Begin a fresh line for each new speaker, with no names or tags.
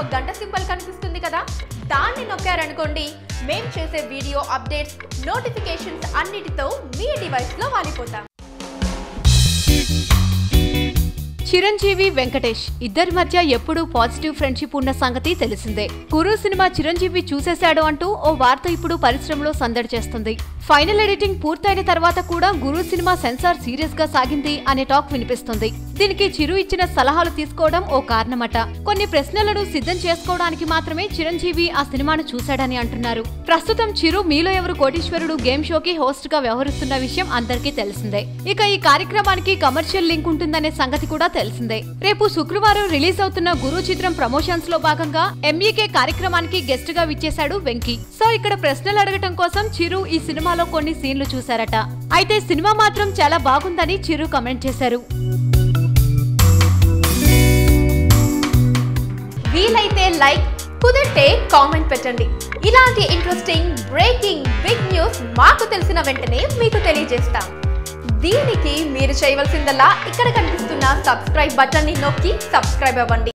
ఒక గంట సింబల్ కనిపిస్తుంది కదా, దాన్ని నొక్కారనుకోండి మేం చేసే వీడియో అప్డేట్స్, నోటిఫికేషన్స్ అన్నిటితో మీ డివైస్లో వాలిపోతాం.
చిరంజీవి వెంకటేష్ ఇద్దరి మధ్య ఎప్పుడూ పాజిటివ్ ఫ్రెండ్షిప్ ఉన్న సంగతి తెలిసిందే. గురు సినిమా చిరంజీవి చూసేశాడు అంటూ ఓ వార్త ఇప్పుడు పరిశ్రమలో సందడి చేస్తుంది. ఫైనల్ ఎడిటింగ్ పూర్తయిన తర్వాత కూడా గురు సినిమా సెన్సార్ సీరియస్ గా సాగింది అనే టాక్ వినిపిస్తుంది. దీనికి చిరు ఇచ్చిన సలహాలు తీసుకోవడం ఓ కారణమట. కొన్ని ప్రశ్నలను సిద్ధం చేసుకోవడానికి మాత్రమే చిరంజీవి ఆ సినిమాను చూశాడని అంటున్నారు. ప్రస్తుతం చిరు మీలో ఎవరు కోటీశ్వరుడు గేమ్ షోకి హోస్ట్ గా వ్యవహరిస్తున్న విషయం అందరికీ తెలిసిందే. ఇక ఈ కార్యక్రమానికి కమర్షియల్ లింక్ ఉంటుందనే సంగతి కూడా తెలిసిందే. రేపు శుక్రవారం రిలీజ్ అవుతున్న గురు చిత్రం ప్రమోషన్స్ లో భాగంగా ఎంఈకే కార్యక్రమానికి గెస్ట్ గా విచ్చేశాడు వెంకీ. సో ఇక్కడ ప్రశ్నలు అడగటం కోసం చిరు ఈ సినిమాలో కొన్ని సీన్లు చూశారట. అయితే సినిమా మాత్రం చాలా బాగుందని చిరు కమెంట్ చేశారు.
వీలైతే లైక్, కుదిరితే కామెంట్ పెట్టండి. ఇలాంటి ఇంట్రెస్టింగ్ బ్రేకింగ్ బిగ్ న్యూస్ మాకు తెలిసిన వెంటనే మీకు తెలియజేస్తాం. దీనికి మీరు చేయవలసిందల్లా ఇక్కడ కనిపిస్తున్న సబ్స్క్రైబ్ బటన్ ని నొక్కి సబ్స్క్రైబ్ అవ్వండి.